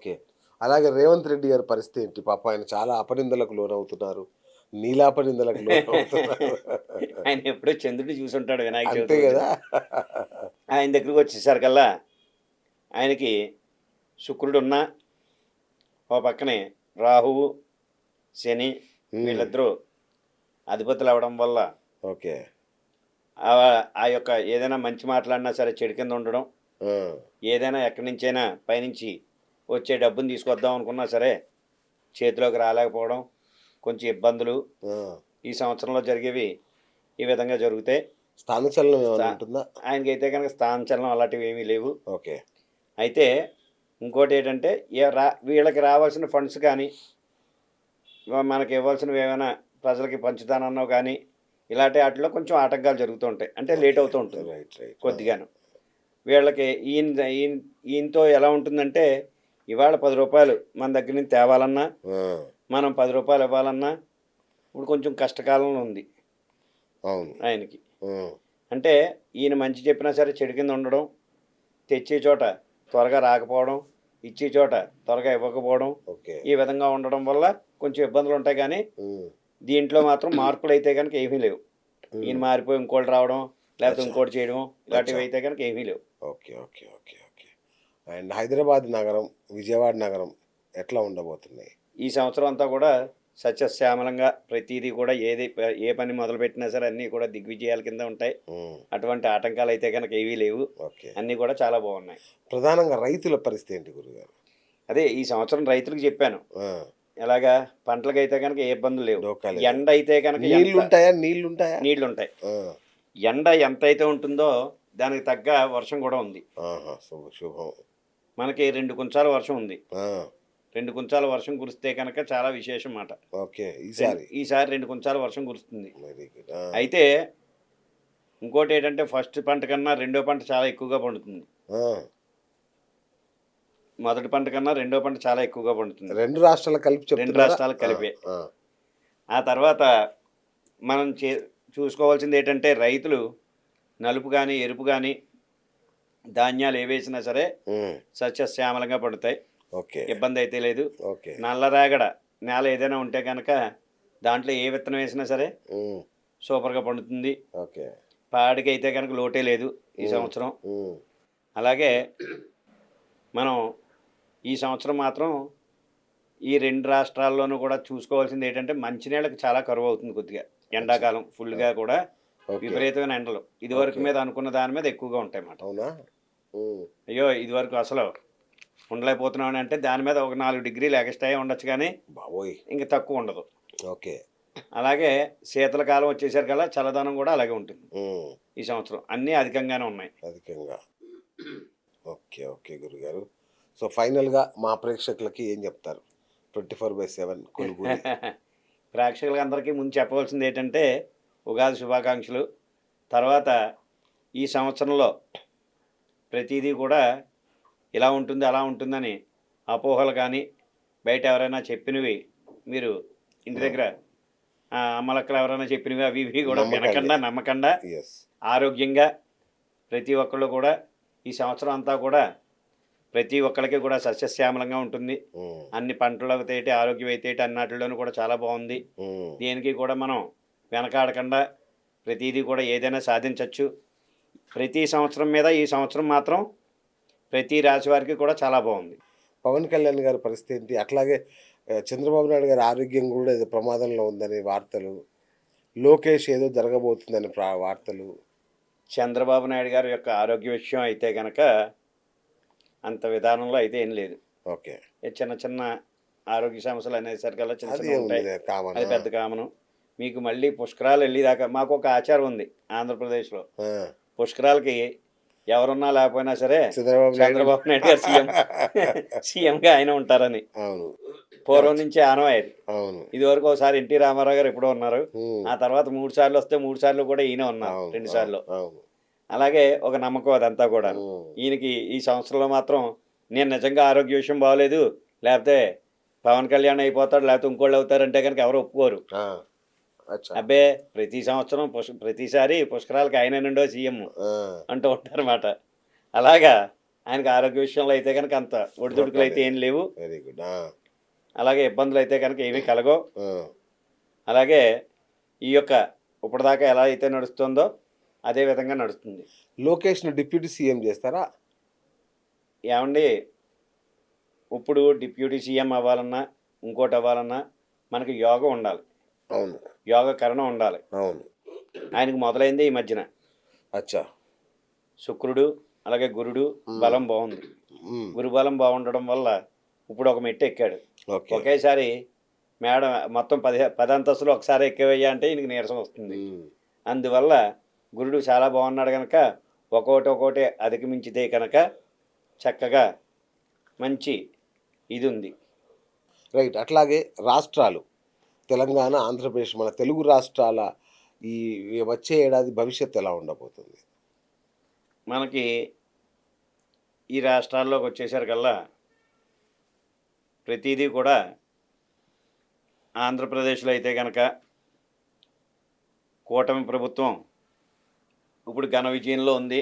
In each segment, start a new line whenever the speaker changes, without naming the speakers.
Okay. అలాగే రేవంత్ రెడ్డి గారి పరిస్థితి ఏంటి? పాపం ఆయన చాలా అపనిందలకు లోనవుతున్నారు. నీలాపనిందలకు లోనవుతున్నారు.
ఆయన ఎప్పుడో చంద్రుడిని చూసుంటాడు వినాయక
అంతే
చవితి రోజున.
గదా!
ఆయన దగ్గరికి వచ్చేసరికల్లా ఆయనకి శుక్రుడున్నా, ఓ పక్కనే రాహువు, శని
హ్మ్.
వీళ్ళిద్దరూ అధిపతులు అవ్వడం వల్ల
ఓకే.
ఆ యొక్క ఏదైనా మంచి మాట్లాడినా సరే చెడు కింద ఉండడం,
ఆ!
ఏదైనా ఎక్కడి నుంచైనా పైనుంచి వచ్చే డబ్బుని తీసుకొద్దాం అనుకున్నా సరే చేతిలోకి రాలేకపోవడం, కొంచెం ఇబ్బందులు
ఆ!
ఈ సంవత్సరంలో జరిగేవి ఈ విధంగా జరుగుతాయి.
స్థానచలనం
స్థా
ఏమన్నా ఉంటుందా?
ఆయనకైతే కనుక స్థానచలనం అలాంటివి ఏమీ లేవు.
ఓకే.
అయితే ఇంకోటేంటంటే వీళ్ళకి రావాల్సిన ఫండ్స్ కానీ, మనకి ఇవ్వాల్సినవి ఏమైనా ప్రజలకి పంచుతానన్నావు కానీ, ఇలాంటి ఆటిల్లో కొంచెం ఆటంకాలు జరుగుతూ ఉంటాయి. అంటే లేట్
ఓకే.
అవుతూ ఉంటుంది
రైట్. రైట్. ఆ!
కొద్దిగాను. వీళ్ళకి ఈయనతో ఎలా ఉంటుందంటే, ఇవాళ రూ. 10 మన దగ్గర నుంచి తేవాలన్నా,
ఆ!
మనం రూ. 10 ఇవ్వాలన్నా, ఇప్పుడు కొంచెం కష్టకాలంలో ఉంది
అవును.
ఆయనకి.
హ్మ్.
అంటే ఈయన మంచి చెప్పినా సరే చెడు కింద ఉండడం, తెచ్చే చోట త్వరగా రాకపోవడం, ఇచ్చే చోట త్వరగా ఇవ్వకపోవడం,
ఓకే.
ఈ విధంగా ఉండడం వల్ల కొంచెం ఇబ్బందులు ఉంటాయి కానీ,
హ్మ్.
దీంట్లో మాత్రం మార్పులైతే గనుక ఏమీ లేవు. ఈయన
హ్మ్.
మారిపోయి ఇంకోళ్ళు రావడం, లేకపోతే
అచ్చా!
ఇంకోటి చేయడం,
అచ్చా!
ఇలాంటివి అయితే గనుక ఏమీ లేవు.
Okay. Okay. Okay. Okay. And Hyderabad నగరం, విజయవాడ నగరం ఎట్లా ఉండబోతున్నాయి?
ఈ సంవత్సరం అంతా కూడా సస్యశ్యామలంగా ప్రతీదీ కూడా ఏ పని మొదలుపెట్టినా సరే అన్నీ కూడా దిగ్విజయాల కింద ఉంటాయి.
హ్మ్.
అటువంటి ఆటంకాలు అయితే కనుక ఏవీ లేవు.
ఓకే.
అన్నీ కూడా చాలా బాగున్నాయి.
ప్రధానంగా రైతుల పరిస్థితి ఏంటి గురుగారు?
అదే ఈ సంవత్సరం రైతులకు చెప్పాను.
ఆ!
ఎలాగా పంటలకైతే కనుక ఏ ఇబ్బందులు లేవు.
డోకా లేదు.
ఎండ అయితే కనుక
నీళ్లుంటాయా? నీళ్లుంటాయా?
నీళ్లుంటాయి.
ఆ!
ఎండ ఎంతైతే ఉంటుందో దానికి తగ్గ వర్షం కూడా ఉంది.
ఆహా! శుభం.
మనకి 2 కుంచాల వర్షం ఉంది.
ఆ!
2 కుంచాల వర్షం కురిస్తే కనుక చాలా విశేషం మాట.
ఓకే. ఈసారి.
ఈసారి 2 కుంచాల వర్షం కురుస్తుంది.
Very good. ఆ!
అయితే ఇంకోటేంటంటే ఫస్ట్ పంట కన్నా రెండో పంట చాలా ఎక్కువగా పండుతుంది.
ఆ!
మొదటి పంట కన్నా రెండో పంట చాలా ఎక్కువగా పండుతుంది.
2 రాష్ట్రాలకు కలిపి
2
చెప్తున్నారా?
రాష్ట్రాలకు
ఆ!
కలిపే.
ఆ!
ఆ తర్వాత మనం చూసుకోవాల్సిందేంటంటే రైతులు నలుపు గానీ, ఎరుపు గానీ ధాన్యాలు ఏవేసినా సరే
హ్మ్.
సస్యశ్యామలంగా పండుతాయి.
ఓకే.
ఇబ్బందయితే లేదు.
ఓకే.
నల్లరేగడ నేల ఏదైనా ఉంటే గనక దాంట్లో ఏ విత్తనం వేసినా సరే
హ్మ్.
సూపర్‌గా పండుతుంది.
ఓకే.
పాడికైతే గనక లోటే లేదు ఈ
హ్మ్.
సంవత్సరం.
హ్మ్.
అలాగే మనం ఈ సంవత్సరం మాత్రం ఈ 2 రాష్ట్రాల్లోనూ కూడా చూసుకోవాల్సిందేంటంటే మంచినీళ్ళకి చాలా కరువవుతుంది కొద్దిగా.
అచ్చా!
ఎండాకాలం
ఆ!
ఫుల్‌గా కూడా
ఓకే.
విపరీతమైన ఎండలు. ఇదివరకు
ఓకే.
మీద అనుకున్న దాని మీద ఎక్కువగా ఉంటాయన్నమాట.
అవునా? హ్మ్.
అయ్యో! ఇదివరకు అసలు ఉండలేకపోతున్నామని అంటే దాని మీద ఒక 4 డిగ్రీలు ఎగస్ట్రాయే ఉండొచ్చు కానీ,
బాబోయ్!
ఇంక తక్కువుండదు.
ఓకే.
అలాగే శీతల కాలం వచ్చేసరికల్లా చల్లదనం కూడా అలాగే ఉంటుంది
హ్మ్.
ఈ సంవత్సరం. అన్నీ అధికంగానే ఉన్నాయి.
అధికంగా. ఓకే. ఓకే గురుగారు. సో, ఫైనల్‌గా మా ప్రేక్షకులకి ఏం చెప్తారు? 24/7 కొలుగురి.
ప్రేక్షకులందరికీ ముందు చెప్పవలసిందేంటంటే, ఉగాది శుభాకాంక్షలు. తర్వాత ఈ సంవత్సరంలో ప్రతీదీ కూడా ఇలా ఉంటుంది, అలా ఉంటుందని అపోహలు కానీ, బయట ఎవరైనా చెప్పినవి మీరు ఇంటి
ఆ!
దగ్గర అమ్మలక్కలు ఎవరైనా చెప్పినవి అవి ఇవి కూడా
నమ్మకండి.
నమ్మకండా
యెస్.
ఆరోగ్యంగా ప్రతి ఒక్కళ్ళు కూడా ఈ సంవత్సరం అంతా కూడా ప్రతి ఒక్కళ్ళకి కూడా సస్యశ్యామలంగా ఉంటుంది.
హ్మ్.
అన్ని పంటలు అయితేటి, ఆరోగ్యం అయితేటి అన్నాటిల్లోనూ కూడా చాలా బాగుంది.
హ్మ్.
దేనికి కూడా మనం వెనకాడకుండా ప్రతీదీ కూడా ఏదైనా సాధించవచ్చు. ప్రతి సంవత్సరం మీద ఈ సంవత్సరం మాత్రం ప్రతి రాశి వారికి కూడా చాలా బాగుంది.
పవన్ కళ్యాణ్ గారి పరిస్థితి ఏంటి? అట్లాగే చంద్రబాబు నాయుడు గారి ఆరోగ్యం గూడా ఏదో ప్రమాదంలో ఉందని వార్తలు. లోకేష్ ఏదో జరగబోతుందని వార్తలు.
చంద్రబాబు నాయుడు గారి యొక్క ఆరోగ్య విషయం అయితే గనక అంత విధానంలో అయితే ఏం లేదు.
ఓకే.
చిన్న చిన్న ఆరోగ్య సమస్యలు అనేసరికల్లా చిన్న
అది
చిన్నవి ఉంటాయి.
ఏముందిలే
అది
కామనా.
పెద్ద కామను. మీకు మళ్ళీ పుష్కరాలు వెళ్ళేదాకా మాకు ఒక ఆచారం ఉంది ఆంధ్రప్రదేశ్లో.
ఆ!
పుష్కరాలకి ఎవరున్నా లేకపోయినా సరే
చంద్రబాబు నాయుడు.
చంద్రబాబు నాయుడు గారు సీఎంగా ఆయన ఉంటారని
అవును.
పూర్వం నుంచి ఆనవాయితీ.
అవును.
ఇదివరకు ఒకసారి ఎన్టీ రామారావు గారు ఎప్పుడో ఉన్నారు.
హ్మ్.
ఆ తర్వాత 3 సార్లు వస్తే 3 సార్లు కూడా ఈయన ఉన్నారు.
అవును.
2
అవును.
సార్లు.
అవును.
అలాగే ఒక నమ్మకం అదంతా కూడాను.
హ్మ్.
ఈయనకి ఈ సంవత్సరంలో మాత్రం నేను నిజంగా ఆరోగ్య విషయం బాగోలేదు, లేకపోతే పవన్ కళ్యాణ్ అయిపోతాడు, లేకపోతే ఇంకోళ్ళు అవుతారంటే కనుక ఎవరు ఒప్పుకోరు.
ఆ! అచ్చా!
అబ్బే ప్రతి సంవత్సరం ప్రతిసారి పుష్కరాలకి ఆయనే నుండో సీఎం
ఆ!
అంటూ ఉంటారన్నమాట. అలాగా ఆయనకి ఆరోగ్య విషయంలో అయితే కనుక అంత ఒడిదుడుకులు అయితే ఏం లేవు.
Very good.
అలాగే ఇబ్బందులు అయితే కనుక ఏమీ కలగవు. అలాగే ఈ యొక్క ఇప్పటిదాకా ఎలా అయితే నడుస్తుందో అదే విధంగా నడుస్తుంది.
లోకేష్ను డిప్యూటీ సీఎం చేస్తారా?
ఏమండి, ఇప్పుడు డిప్యూటీ సీఎం అవ్వాలన్నా ఇంకోటి అవ్వాలన్నా మనకి యోగం ఉండాలి,
అవును,
యోగకరణ ఉండాలి.
అవును.
ఆయనకు మొదలైంది ఈ మధ్యన
అచ్చా.
శుక్రుడు అలాగే గురుడు బలం బాగుంది. గురు బలం బాగుండడం వల్ల ఇప్పుడు ఒక మెట్టు ఎక్కాడు.
ఓకే.
ఒకేసారి మేడం మొత్తం 10 అంతస్తులు ఒకసారి ఎక్కేవయ్యా అంటే ఈయనకి నీరసం వస్తుంది. అందువల్ల గురుడు చాలా బాగున్నాడు కనుక ఒక్కొక్కటి అధిగమించితే కనుక చక్కగా మంచి ఇది ఉంది.
రైట్. అట్లాగే రాష్ట్రాలు తెలంగాణ, ఆంధ్రప్రదేశ్, మన తెలుగు రాష్ట్రాల ఈ వచ్చే ఏడాది భవిష్యత్తు ఎలా ఉండబోతుంది?
మనకి ఈ రాష్ట్రాల్లోకి వచ్చేసరికల్లా ప్రతిదీ కూడా ఆంధ్రప్రదేశ్లో అయితే కనుక కూటమి ప్రభుత్వం ఇప్పుడు ఘన విజయంలో ఉంది.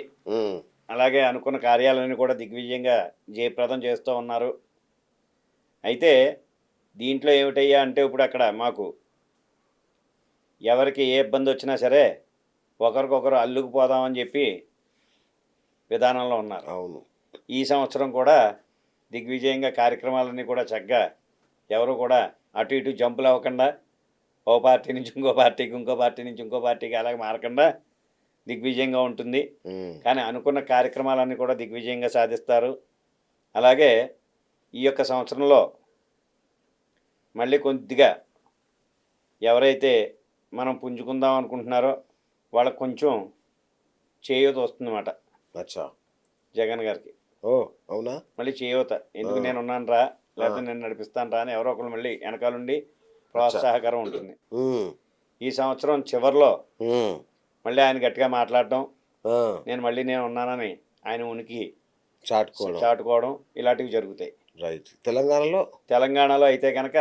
అలాగే అనుకున్న కార్యాలయాన్ని కూడా దిగ్విజయంగా జయప్రదం చేస్తూ ఉన్నారు. అయితే దీంట్లో ఏమిటయ్యా అంటే ఇప్పుడు అక్కడ మాకు ఎవరికి ఏ ఇబ్బంది వచ్చినా సరే ఒకరికొకరు అల్లుకుపోదామని చెప్పి విధానంలో ఉన్నారు.
అవును.
ఈ సంవత్సరం కూడా దిగ్విజయంగా కార్యక్రమాలన్నీ కూడా చక్కగా ఎవరు కూడా అటు ఇటు జంపులు అవ్వకుండా ఓ పార్టీ నుంచి ఇంకో పార్టీకి, ఇంకో పార్టీ నుంచి ఇంకో పార్టీకి అలాగే మారకుండా దిగ్విజయంగా ఉంటుంది. కానీ అనుకున్న కార్యక్రమాలన్నీ కూడా దిగ్విజయంగా సాధిస్తారు. అలాగే ఈ యొక్క సంవత్సరంలో మళ్ళీ కొద్దిగా ఎవరైతే మనం పుంజుకుందాం అనుకుంటున్నారో వాళ్ళకు కొంచెం చేయూత వస్తుందన్నమాట.
అచ్చా.
జగన్ గారికి.
ఓ అవునా?
మళ్ళీ చేయూత. ఎందుకు నేను ఉన్నాను రా, లేకపోతే నేను నడిపిస్తాను రా అని ఎవరో ఒకరు మళ్ళీ వెనకాలండి ప్రోత్సాహకరం ఉంటుంది. ఈ సంవత్సరం చివరిలో మళ్ళీ ఆయన గట్టిగా మాట్లాడటం, నేను ఉన్నానని ఆయన ఉనికి చాటుకోవడం ఇలాంటివి జరుగుతాయి.
రైట్. తెలంగాణలో
అయితే కనుక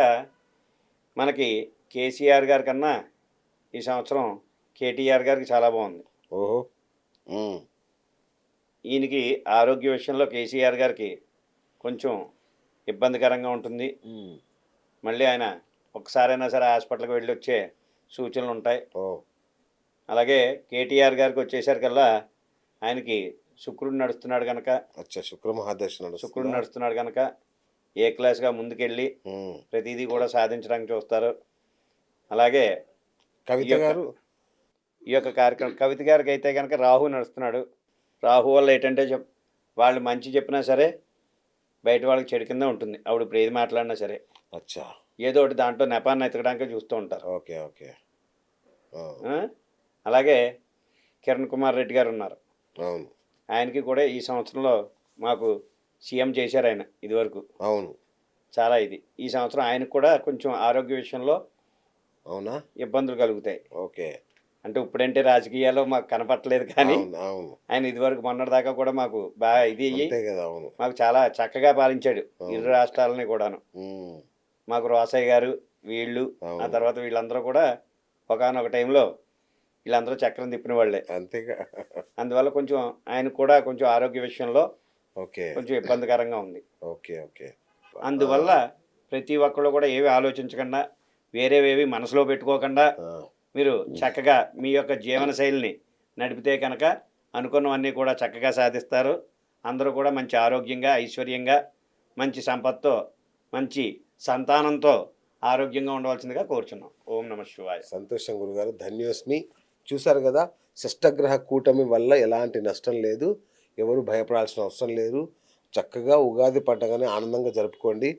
మనకి కేసీఆర్ గారి కన్నా ఈ సంవత్సరం కేటీఆర్ గారికి చాలా బాగుంది.
ఓహో.
ఈయనకి ఆరోగ్య విషయంలో కేసీఆర్ గారికి కొంచెం ఇబ్బందికరంగా ఉంటుంది. మళ్ళీ ఆయన ఒకసారైనా సరే హాస్పిటల్కి వెళ్ళి వచ్చే సూచనలు ఉంటాయి. అలాగే కేటీఆర్ గారికి వచ్చేసరికల్లా ఆయనకి శుక్రుడు నడుస్తున్నాడు కనుక శుక్రుడు నడుస్తున్నాడు కనుక ఏ క్లాస్గా ముందుకెళ్ళి ప్రతిదీ కూడా సాధించడానికి చూస్తారు. అలాగే ఈ యొక్క కార్యక్రమం కవిత గారికి అయితే కనుక రాహు నడుస్తున్నాడు. రాహు వల్ల ఏంటంటే వాళ్ళు మంచి చెప్పినా సరే బయట వాళ్ళకి చెడు కింద ఉంటుంది. ఆవిడ ఇప్పుడు ఏది మాట్లాడినా సరే ఏదో ఒకటి దాంట్లో నెపాన్ని ఎతకడానికి చూస్తూ ఉంటారు.
Okay okay.
అలాగే కిరణ్ కుమార్ రెడ్డి గారు ఉన్నారు.
అవును.
ఆయనకి కూడా ఈ సంవత్సరంలో మాకు సీఎం చేశారు ఆయన ఇదివరకు.
అవును.
చాలా ఇది ఈ సంవత్సరం ఆయనకు కూడా కొంచెం ఆరోగ్య విషయంలో
అవునా
ఇబ్బందులు కలుగుతాయి.
ఓకే.
అంటే ఇప్పుడంటే రాజకీయాల్లో మాకు కనపట్లేదు కానీ ఆయన ఇదివరకు మొన్నటిదాకా కూడా మాకు బాగా ఇది మాకు చాలా చక్కగా పాలించాడు ఇరు రాష్ట్రాలని కూడాను. మాకు రోసయ్య గారు వీళ్ళు ఆ తర్వాత వీళ్ళందరూ కూడా ఒకనొక టైంలో వీళ్ళందరూ చక్రం తిప్పిన వాళ్ళే.
అంతేగా.
అందువల్ల కొంచెం ఆయన కూడా కొంచెం ఆరోగ్య విషయంలో కొంచెం ఇబ్బందికరంగా ఉంది.
Okay okay.
అందువల్ల ప్రతి ఒక్కళ్ళు కూడా ఏవి ఆలోచించకుండా వేరేవేవి మనసులో పెట్టుకోకుండా మీరు చక్కగా మీ యొక్క జీవన శైలిని నడిపితే కనుక అనుకున్నవన్నీ కూడా చక్కగా సాధిస్తారు. అందరూ కూడా మంచి ఆరోగ్యంగా, ఐశ్వర్యంగా, మంచి సంపత్తో, మంచి సంతానంతో ఆరోగ్యంగా ఉండవలసిందిగా కోరుచున్నాం. ఓం నమః శివాయ.
సంతోషం గురుగారు, ధన్యోస్మి. చూశారు కదా, షష్టగ్రహ కూటమి వల్ల ఎలాంటి నష్టం లేదు, ఎవరు భయపడాల్సిన అవసరం లేదు. చక్కగా ఉగాది పండుగని ఆనందంగా జరుపుకోండి.